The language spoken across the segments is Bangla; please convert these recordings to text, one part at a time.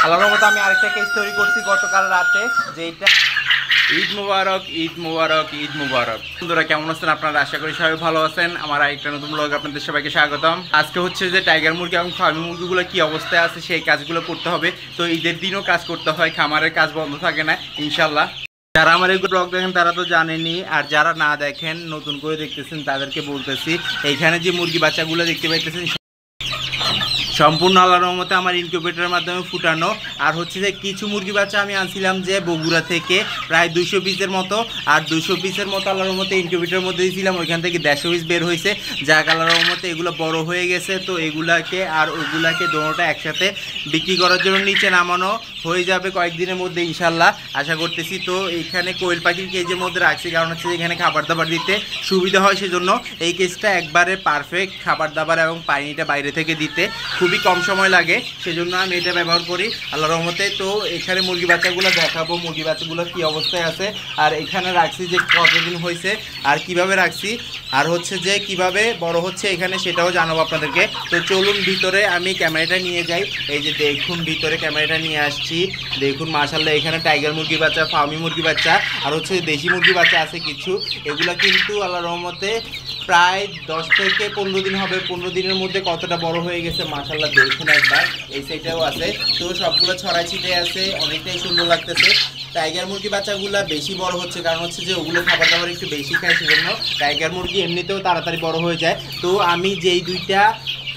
আল্লাহর রহমতে আমি আরেকটা কেস তৈরি করছি গতকাল রাতে, যেটা ঈদ মুবারক, ঈদ মুবারক, ঈদ মুবারক। বন্ধুরা কেমন আছেন আপনারা? আশা করি সবাই ভালো আছেন। আমার আরেকটা নতুন ব্লগে আপনাদের সবাইকে স্বাগতম। আজকে হচ্ছে যে টাইগার মুরগি এবং ফার্মি মুরগিগুলো কি অবস্থায় আছে সেই কাজগুলো করতে হবে। তো ঈদের দিনও কাজ করতে হয়, খামারের কাজ বন্ধ থাকে না ইনশাল্লাহ। যারা আমার এই ব্লগ দেখেন তারা তো জানেনই, আর যারা না দেখেন নতুন করে দেখতেছেন তাদেরকে বলতেছি, এইখানে যে মুরগি বাচ্চাগুলো দেখতে পাইতেছেন সম্পূর্ণ আল্লাহর রহমতে আমার ইনকিউবেটরের মাধ্যমে ফুটানো। আর হচ্ছে যে কিছু মুরগি বাচ্চা আমি আনছিলাম যে বগুড়া থেকে, প্রায় 200 পিসের মতো। আর 200 পিসের মতো আল্লাহর রহমতে ইনকিউবেটরের মধ্যে দিয়েছিলাম, ওইখান থেকে 150 পিস বের হয়েছে। যাক আল্লাহর রহমতে এগুলো বড় হয়ে গেছে। তো এগুলাকে আর ওগুলাকে দোনোটা একসাথে বিক্রি করার জন্য নিচে নামানো হয়ে যাবে কয়েকদিনের মধ্যে ইনশাল্লাহ, আশা করতেছি। তো এইখানে কোয়েল পাখির কেজের মধ্যে রাখছি, কারণ হচ্ছে এখানে খাবার দাবার দিতে সুবিধা হয়, সেজন্য এই কেজটা একবারে পারফেক্ট। খাবার দাবার এবং পানিটা বাইরে থেকে দিতে খুবই কম সময় লাগে, সেজন্য আমি এটা ব্যবহার করি আল্লাহর রহমতে। তো এখানে মুরগি বাচ্চাগুলো দেখাবো, মুরগি বাচ্চাগুলো কী অবস্থায় আছে, আর এখানে রাখছি যে কতদিন হয়েছে আর কিভাবে রাখছি, আর হচ্ছে যে কিভাবে বড় হচ্ছে এখানে সেটাও জানাবো আপনাদেরকে। তো চলুন ভিতরে আমি ক্যামেরাটা নিয়ে যাই। এই যে দেখুন ভিতরে ক্যামেরাটা নিয়ে আসছি, দেখুন মাশাআল্লাহ এখানে টাইগার মুরগি বাচ্চা, ফার্মি মুরগি বাচ্চা আর হচ্ছে দেশি মুরগি বাচ্চা আছে কিছু। এগুলা কিন্তু আল্লাহর রহমতে প্রায় 10 থেকে 15 দিন হবে। 15 দিনের মধ্যে কতটা বড় হয়ে গেছে মাশাআল্লাহ দেখুন একবার। এই সাইডেও আছে, তো সবগুলো ছড়াই ছিটে আছে, অনেকটাই সুন্দর লাগতেছে। টাইগার মুরগি বাচ্চাগুলা বেশি বড় হচ্ছে, কারণ হচ্ছে যে ওগুলো খাবার দাবার একটু বেশি খায়, সেজন্য টাইগার মুরগি এমনিতেও তাড়াতাড়ি বড় হয়ে যায়। তো আমি যেই দুইটা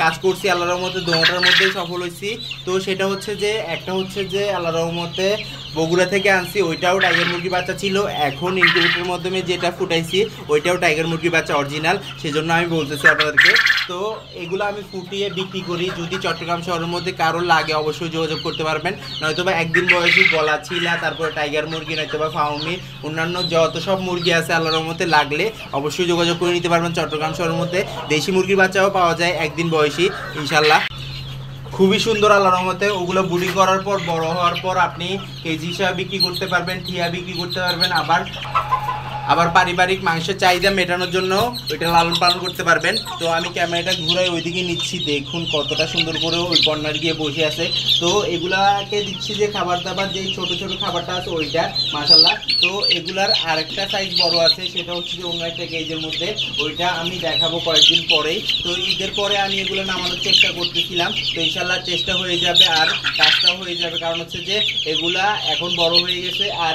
কাজ করছি আল্লাহর রহমতে দোনোটার মধ্যেই সফল হয়েছি। তো সেটা হচ্ছে যে একটা হচ্ছে যে আল্লাহর রহমতে বগুড়া থেকে আনছি, ওইটাও টাইগার মুরগি বাচ্চা ছিল। এখন ইনকিউবেটরের মাধ্যমে যেটা ফুটাইছি ওইটাও টাইগার মুরগি বাচ্চা অরিজিনাল, সেজন্য আমি বলতেছি আপনাদেরকে। তো এগুলো আমি ফুটিয়ে বিক্রি করি। যদি চট্টগ্রাম শহরের মধ্যে কারো লাগে অবশ্যই যোগাযোগ করতে পারবেন। নয়তোবা একদিন বয়সী গলা ছিলা, তারপরে টাইগার মুরগি, নয়তোবা ফাউমি, অন্যান্য যত সব মুরগি আছে আল্লাহর রহমতে লাগলে অবশ্যই যোগাযোগ করে নিতে পারবেন। চট্টগ্রাম শহরের মধ্যে দেশি মুরগির বাচ্চাও পাওয়া যায় একদিন বয়সী ইনশাল্লাহ, খুবই সুন্দর আল্লাহর রহমতে। ওগুলো বুড়ি করার পর বড় হওয়ার পর আপনি কেজি হিসাবে বিক্রি করতে পারবেন, ঠিয়া বিক্রি করতে পারবেন, আবার পারিবারিক মাংসের চাহিদা মেটানোর জন্য ওইটা লালন পালন করতে পারবেন। তো আমি ক্যামেরাটা ঘুরাই ওইদিকে নিচ্ছি, দেখুন কতটা সুন্দর করে ওই কর্নার গিয়ে বসে আছে। তো এগুলাকে দিচ্ছি যে খাবার দাবার, যেই ছোট ছোট খাবারটা আছে ওইটা মাশাল্লাহ। তো এগুলার আরেকটা সাইজ বড় আছে, সেটা হচ্ছে যে অন্য একটা কেজের মধ্যে, ওইটা আমি দেখাবো কয়েকদিন পরেই। তো ঈদের পরে আমি এগুলো নামানোর চেষ্টা করতেছিলাম, তো ইনশাল্লাহ চেষ্টা হয়ে যাবে আর কাজটাও হয়ে যাবে, কারণ হচ্ছে যে এগুলা এখন বড় হয়ে গেছে। আর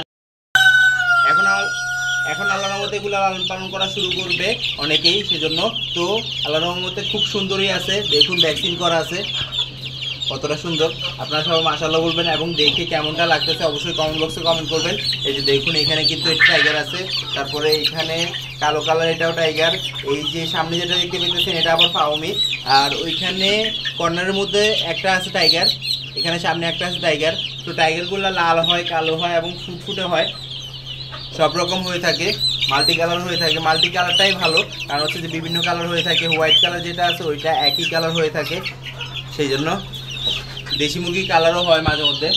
এখন আল্লাহর রহমতে এগুলো লালন পালন করা শুরু করবে অনেকেই, সেজন্য। তো আল্লাহর রহমতে খুব সুন্দরই আছে, দেখুন ভ্যাকসিন করা আছে, কতটা সুন্দর। আপনারা সবাই মাশাআল্লাহ বলবেন এবং দেখে কেমনটা লাগতেছে অবশ্যই কমেন্ট বক্সে কমেন্ট করবেন। এই যে দেখুন এখানে কিন্তু একটা টাইগার আছে, তারপরে এখানে কালো কালার এটাও টাইগার, এই যে সামনে যেটা দেখতে পেতেছেন এটা আবার ফাউমি, আর ওইখানে কর্নারের মধ্যে একটা আছে টাইগার, এখানে সামনে একটা আছে টাইগার। তো টাইগারগুলো লাল হয়, কালো হয় এবং ফুটফুটে হয়, সব রকম হয়ে থাকে, মাল্টি কালার হয়ে থাকে। মাল্টি কালারটাই ভালো, কারণ হচ্ছে যে বিভিন্ন কালার হয়ে থাকে, হোয়াইট কালার যেটা আছে ওইটা একই কালার হয়ে থাকে, সেই জন্য দেশি মুরগি কালারও হয় মাঝে মধ্যে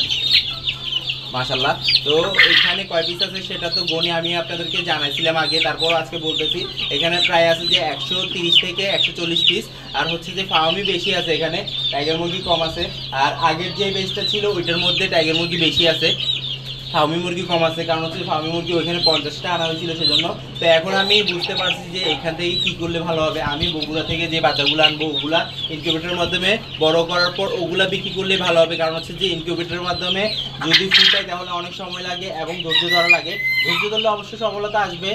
মাশাল্লাহ। তো এখানে কয় পিস আছে সেটা তো গনি আমি আপনাদেরকে জানাইছিলাম আগে, তারপর আজকে বলতেছি। এখানে প্রায় আছে যে 130 থেকে 140 পিস, আর হচ্ছে যে ফার্মি বেশি আছে, এখানে টাইগার মুরগি কম আছে। আর আগের যে বেসটা ছিল ওইটার মধ্যে টাইগার মুরগি বেশি আছে, ফার্মি মুরগি কম আছে, কারণ হচ্ছে ফার্মি মুরগি ওইখানে 50টা আনা হয়েছিল সেজন্য। তো এখন আমি বুঝতে পারছি যে এখান থেকে কী করলে ভালো হবে। আমি বগুড়া থেকে যে বাচ্চাগুলো আনবো ওগুলা ইনকিউবেটরের মাধ্যমে বড় করার পর ওগুলা বিক্রি করলে ভালো হবে, কারণ হচ্ছে যে ইনকিউবেটরের মাধ্যমে যদি ফুটাই তাহলে অনেক সময় লাগে এবং ধৈর্য ধরা লাগে। ধৈর্য ধরলে অবশ্যই সফলতা আসবে,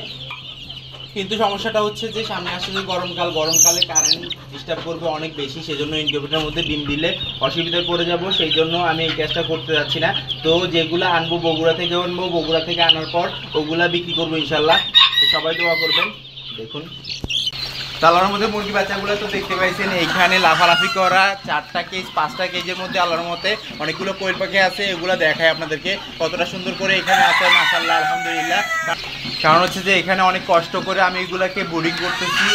কিন্তু সমস্যাটা হচ্ছে যে সামনে আসছে যে গরমকালে কারেন্ট ডিস্টার্ব করবে অনেক বেশি, সেজন্য ইনকিউবেটরের মধ্যে ডিম দিলে অসুবিধায় পড়ে যাব, সেই জন্য আমি এই কাজটা করতে যাচ্ছি না। তো যেগুলো আনবো বগুড়া থেকে আনবো, বগুড়া থেকে আনার পর ওগুলা বিক্রি করবো ইনশাল্লাহ। তো সবাই দোয়া করবেন। দেখুন আল্লাহর মধ্যে মুরগি বাচ্চাগুলো তো দেখতে পাইছেন, এইখানে লাফালাফি করা 4টা কেজ 5টা কেজের মধ্যে আল্লাহর মধ্যে অনেকগুলো কোয়েল পাখি আছে, এগুলো দেখায় আপনাদেরকে কতটা সুন্দর করে এখানে আছে মাশাআল্লাহ আলহামদুলিল্লাহ। কারণ হচ্ছে যে এখানে অনেক কষ্ট করে আমি এগুলোকে বোর্ডিং করতেছি।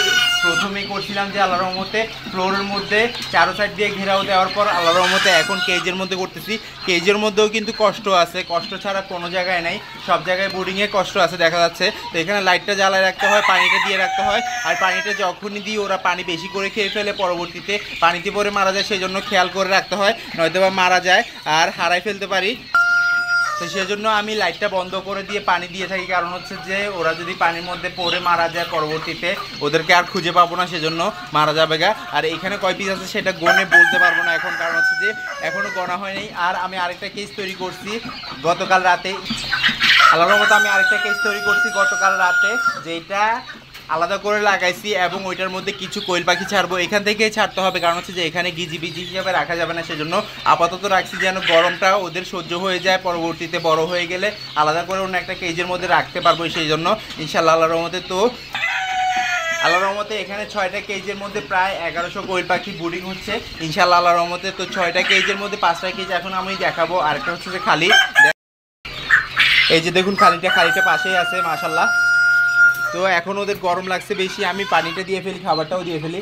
প্রথমেই করছিলাম যে আল্লাহর রহমতে ফ্লোরের মধ্যে চারো সাইড দিয়ে ঘেরাও দেওয়ার পর আল্লাহর রহমতে এখন কেজের মধ্যে করতেছি। কেজের মধ্যেও কিন্তু কষ্ট আছে, কষ্ট ছাড়া কোনো জায়গায় নাই, সব জায়গায় বোর্ডিংয়ে কষ্ট আছে দেখা যাচ্ছে। তো এখানে লাইটটা জ্বালায় রাখতে হয়, পানিটা দিয়ে রাখতে হয়, আর পানিটা যখনই দিই ওরা পানি বেশি করে খেয়ে ফেলে, পরবর্তীতে পানিতে পরে মারা যায়। সেই জন্য খেয়াল করে রাখতে হয়, নয়তো বা মারা যায় আর হারাই ফেলতে পারি। তো সেজন্য আমি লাইটটা বন্ধ করে দিয়ে পানি দিয়ে থাকি, কারণ হচ্ছে যে ওরা যদি পানির মধ্যে পড়ে মারা যায় পরবর্তীতে ওদেরকে আর খুঁজে পাবো না, সেজন্য মারা যাবে গা। আর এখানে কয় পিস আছে সেটা গনে বলতে পারবো না এখন, কারণ হচ্ছে যে এখনও গণা হয়নি। আর আমি আরেকটা কেস তৈরি করছি গতকাল রাতে, আল্লাহর মতো আমি আরেকটা কেস তৈরি করছি গতকাল রাতে, যেটা আলাদা করে লাগাইছি এবং ওইটার মধ্যে কিছু কোয়েল পাখি ছাড়বো। এখান থেকেই ছাড়তে হবে, কারণ হচ্ছে যে এখানে গিজি বিজি হিসাবে রাখা যাবে না, সেজন্য আপাতত রাখছি যেন গরমটা ওদের সহ্য হয়ে যায়, পরবর্তীতে বড় হয়ে গেলে আলাদা করে অন্য একটা কেজের মধ্যে রাখতে পারবো। সেই জন্য ইনশাআল্লাহ আল্লাহর রহমতে, তো আল্লাহর রহমতে এখানে 6টা কেজের মধ্যে প্রায় 1100 কোয়েল পাখি ব্রিডিং হচ্ছে ইনশাআল্লাহ আল্লাহর রহমতে। তো 6টা কেজের মধ্যে 5টা কেজ এখন আমি দেখাবো, আরেকটা হচ্ছে যে খালি। এই যে দেখুন খালিটা পাশেই আছে মাশাআল্লাহ। তো এখন ওদের গরম লাগছে বেশি, আমি পানিটা দিয়ে ফেলি, খাবারটাও দিয়ে ফেলি।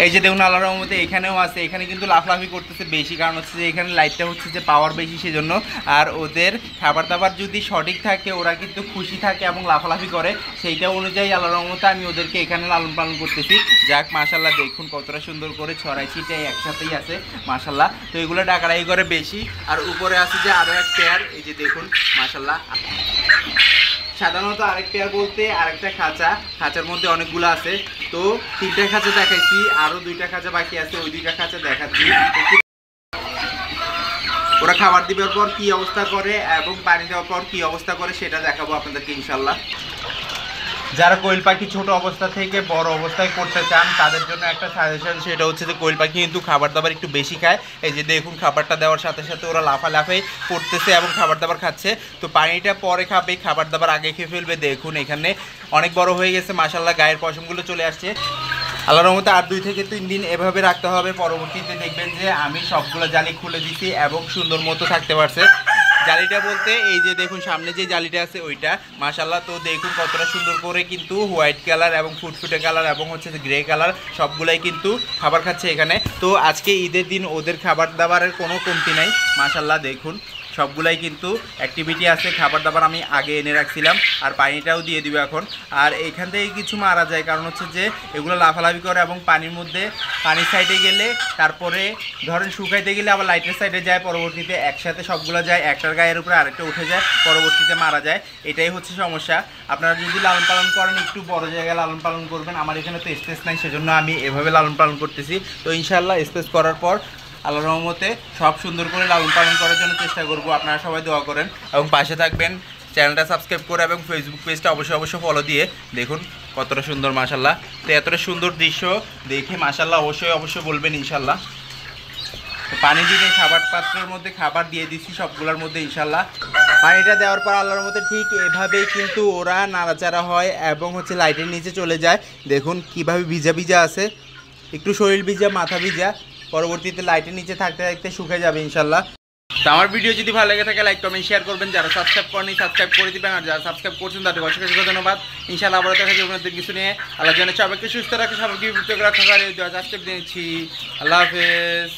এই যে দেখুন আল্লাহর রহমতে এখানেও আছে, এখানে কিন্তু লাফলাফি করতেছে বেশি, কারণ হচ্ছে যে এখানে লাইটটা হচ্ছে যে পাওয়ার বেশি সেজন্য। আর ওদের খাবার দাবার যদি সঠিক থাকে ওরা কিন্তু খুশি থাকে এবং লাফালাফি করে, সেইটা অনুযায়ী আল্লাহর রহমতে আমি ওদেরকে এখানে লালন পালন করতেছি। যাক মাশাআল্লাহ, দেখুন কতটা সুন্দর করে ছড়াই ছিটাই একসাথেই আছে মাশাআল্লাহ। তো এগুলো ডাকাডাকি করে বেশি। আর উপরে আছে যে আরও এক পেয়ার, এই যে দেখুন মাশাআল্লাহ। সাধারণত আরেক পেয়ার বলতে আরেকটা খাঁচার মধ্যে অনেকগুলো আছে। তো 3টা খাঁচা দেখাইছি, আরও 2টা খাঁচা বাকি আছে, ওই 2টা খাঁচা দেখাচ্ছি। ওরা খাবার দেওয়ার পর কি অবস্থা করে এবং পানি দেওয়ার পর কি অবস্থা করে সেটা দেখাবো আপনাদেরকে ইনশাল্লাহ। যারা কোয়েল পাখি ছোট অবস্থা থেকে বড় অবস্থায় করতে চান তাদের জন্য একটা সাজেশন, সেটা হচ্ছে যে কোয়েল পাখি কিন্তু খাবার দাবার একটু বেশি খায়। এই যে দেখুন খাবারটা দেওয়ার সাথে সাথে ওরা লাফালাফি পড়তেছে এবং খাবার দাবার খাচ্ছে। তো পানিটা পরে খাবে, খাবার দাবার আগে খেয়ে ফেলবে। দেখুন এখানে অনেক বড় হয়ে গেছে মাশাআল্লাহ, গায়ের পশমগুলো চলে আসছে। আল্লাহর রহমতে আর 2 থেকে 3 দিন এভাবে রাখতে হবে, পরবর্তীতে দেখবেন যে আমি সবগুলো জালি খুলে দিছি এবং সুন্দর মতো থাকতে পারছে। জালিটা বলতে এই যে দেখুন সামনে যে জালিটা আছে ওইটা মাশাআল্লাহ। তো দেখুন কতটা সুন্দর করে কিন্তু হোয়াইট কালার এবং ফুটফুটে কালার এবং হচ্ছে গ্রে কালার সবগুলাই কিন্তু খাবার খাচ্ছে এখানে। তো আজকে ঈদের দিন ওদের খাবার দাবারের কোনো কমতি নাই মাশাআল্লাহ। দেখুন সবগুলাই কিন্তু অ্যাক্টিভিটি আছে, খাবার দাবার আমি আগে এনে রাখছিলাম আর পানিটাও দিয়ে দিব এখন। আর এইখান থেকে কিছু মারা যায়, কারণ হচ্ছে যে এগুলো লাফালাফি করে এবং পানির মধ্যে পানির সাইডে গেলে তারপরে ধরেন শুকাইতে গেলে আবার লাইটের সাইডে যায়, পরবর্তীতে একসাথে সবগুলো যায়, একটার গায়ের উপরে আরেকটা উঠে যায়, পরবর্তীতে মারা যায়। এটাই হচ্ছে সমস্যা। আপনারা যদি লালন পালন করেন একটু বড় জায়গায় লালন পালন করবেন। আমার এখানে তো স্পেস নাই, সেজন্য আমি এভাবে লালন পালন করতেছি। তো ইনশাআল্লাহ স্পেস করার পর আল্লাহর রহমতে সব সুন্দর করে লালন পালন করার জন্য চেষ্টা করব। আপনারা সবাই দোয়া করেন এবং পাশে থাকবেন, চ্যানেলটা সাবস্ক্রাইব করে এবং ফেসবুক পেজটা অবশ্যই ফলো দিয়ে। দেখুন কতটা সুন্দর মাশাআল্লাহ। তো এতটা সুন্দর দৃশ্য দেখে মাশাআল্লাহ অবশ্যই বলবেন ইনশাআল্লাহ। তো পানি দিয়ে খাবার পাত্রের মধ্যে খাবার দিয়ে দিচ্ছি সবগুলোর মধ্যে ইনশাআল্লাহ। পানিটা দেওয়ার পর আল্লাহর মধ্যে ঠিক এভাবেই কিন্তু ওরা নাড়াচাড়া হয় এবং হচ্ছে লাইটের নিচে চলে যায়। দেখুন কিভাবে ভিজা ভিজা আছে, একটু শরীর ভিজা মাথা ভিজা, পরবর্তীতে লাইটের নিচে থাকতে থাকতে শুকিয়ে যাবে ইনশাল্লাহ। তো আমার ভিডিও যদি ভালো লেগে থাকে লাইক কমেন্ট শেয়ার করবেন, যারা সাবস্ক্রাইব করেনি সাবস্ক্রাইব করে দিবেন, আর যারা সাবস্ক্রাইব করছেন তাদের অসংখ্য ধন্যবাদ। ইনশাআল্লাহ আবার দেখা যাবে নতুন কিছু নিয়ে। আল্লাহ যেন সবাইকে সুস্থ রাখে, সবাইকে বিপদ রাখা, আজকে দিয়েছি। আল্লাহ হাফেজ।